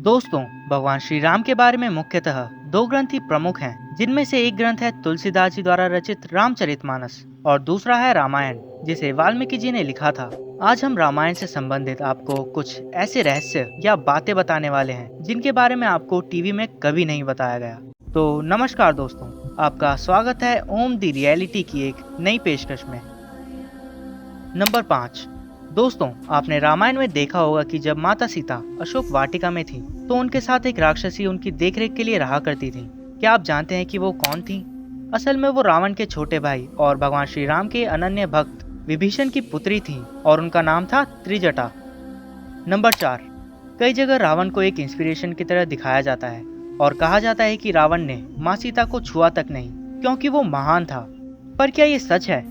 दोस्तों, भगवान श्री राम के बारे में मुख्यतः दो ग्रंथ ही प्रमुख हैं, जिनमें से एक ग्रंथ है तुलसीदास जी द्वारा रचित रामचरितमानस और दूसरा है रामायण, जिसे वाल्मीकि जी ने लिखा था। आज हम रामायण से संबंधित आपको कुछ ऐसे रहस्य या बातें बताने वाले हैं जिनके बारे में आपको टीवी में कभी नहीं बताया गया। तो नमस्कार दोस्तों, आपका स्वागत है ओम दी रियलिटी की एक नई पेशकश में। नंबर 5। दोस्तों, आपने रामायण में देखा होगा कि जब माता सीता अशोक वाटिका में थी तो उनके साथ एक राक्षसी उनकी देखरेख के लिए रहा करती थी। क्या आप जानते हैं कि वो कौन थी? असल में वो रावण के छोटे भाई और भगवान श्री राम के अनन्य भक्त विभीषण की पुत्री थी और उनका नाम था त्रिजटा। नंबर 4। कई जगह रावण को एक इंस्पिरेशन की तरह दिखाया जाता है और कहा जाता है कि रावण ने माँ सीता को छुआ तक नहीं क्योंकि वो महान था। पर क्या ये सच है?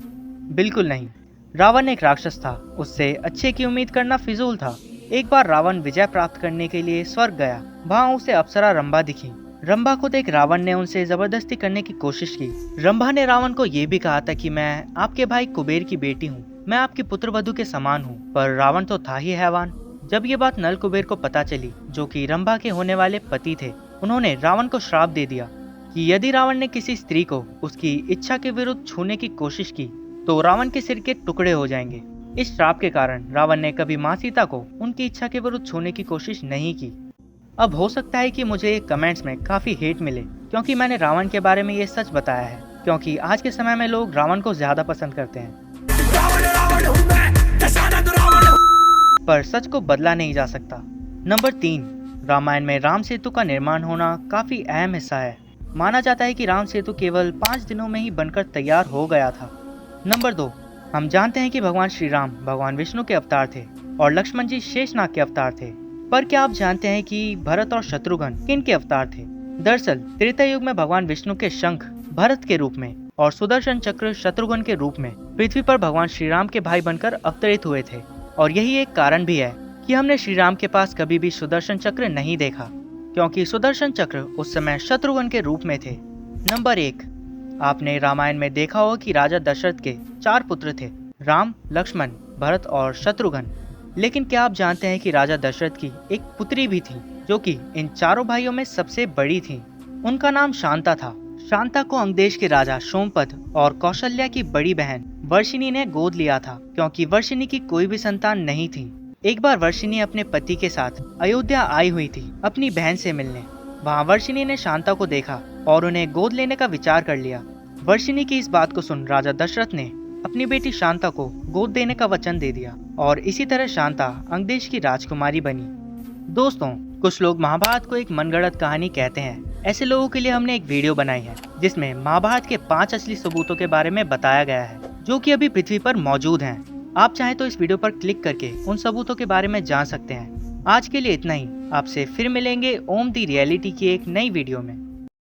बिल्कुल नहीं। रावण एक राक्षस था, उससे अच्छे की उम्मीद करना फिजूल था। एक बार रावण विजय प्राप्त करने के लिए स्वर्ग गया। वहाँ उसे अप्सरा रंभा दिखी। रंभा को देख रावण ने उनसे जबरदस्ती करने की कोशिश की। रंभा ने रावण को ये भी कहा था कि मैं आपके भाई कुबेर की बेटी हूँ, मैं आपकी पुत्रवधू के समान हूँ। पर रावण तो था ही हैवान। जब ये बात नल कुबेर को पता चली, जो कि रंभा के होने वाले पति थे, उन्होंने रावण को श्राप दे दिया कि यदि रावण ने किसी स्त्री को उसकी इच्छा के विरुद्ध छूने की कोशिश की तो रावण के सिर के टुकड़े हो जाएंगे। इस श्राप के कारण रावण ने कभी माँ सीता को उनकी इच्छा के विरुद्ध छूने की कोशिश नहीं की। अब हो सकता है कि मुझे कमेंट्स में काफी हेट मिले क्योंकि मैंने रावण के बारे में ये सच बताया है, क्योंकि आज के समय में लोग रावण को ज्यादा पसंद करते हैं। पर सच को बदला नहीं जा सकता। नंबर 3। रामायण में राम सेतु का निर्माण होना काफी अहम हिस्सा है। माना जाता है कि राम सेतु केवल 5 दिनों में ही बनकर तैयार हो गया था। नंबर 2। हम जानते हैं कि भगवान श्री राम भगवान विष्णु के अवतार थे और लक्ष्मण जी शेषनाग के अवतार थे। पर क्या आप जानते हैं कि भरत और शत्रुघ्न किन के अवतार थे? दरअसल त्रेता युग में भगवान विष्णु के शंख भरत के रूप में और सुदर्शन चक्र शत्रुघ्न के रूप में पृथ्वी पर भगवान श्री राम के भाई बनकर अवतरित हुए थे। और यही एक कारण भी है कि हमने श्री राम के पास कभी भी सुदर्शन चक्र नहीं देखा, क्योंकि सुदर्शन चक्र उस समय शत्रुघ्न के रूप में थे। नंबर 1। आपने रामायण में देखा होगा कि राजा दशरथ के 4 पुत्र थे, राम, लक्ष्मण, भरत और शत्रुघ्न। लेकिन क्या आप जानते हैं कि राजा दशरथ की एक पुत्री भी थी जो कि इन चारों भाइयों में सबसे बड़ी थी? उनका नाम शांता था। शांता को अंगदेश के राजा सोमपद और कौशल्या की बड़ी बहन वर्षिणी ने गोद लिया था, क्योंकि वर्षिणी की कोई भी संतान नहीं थी। एक बार वर्षिणी अपने पति के साथ अयोध्या आई हुई थी अपनी बहन से मिलने। वहाँ वर्षिणी ने शांता को देखा और उन्हें गोद लेने का विचार कर लिया। वर्षिणी की इस बात को सुन राजा दशरथ ने अपनी बेटी शांता को गोद देने का वचन दे दिया और इसी तरह शांता अंगदेश की राजकुमारी बनी। दोस्तों, कुछ लोग महाभारत को एक मनगढ़ंत कहानी कहते हैं। ऐसे लोगों के लिए हमने एक वीडियो बनाई है जिसमें महाभारत के 5 असली सबूतों के बारे में बताया गया है, जो कि अभी पृथ्वी पर मौजूद हैं। आप चाहें तो इस वीडियो पर क्लिक करके उन सबूतों के बारे में जान सकते हैं। आज के लिए इतना ही। आपसे फिर मिलेंगे ओम दी रियलिटी की एक नई वीडियो में।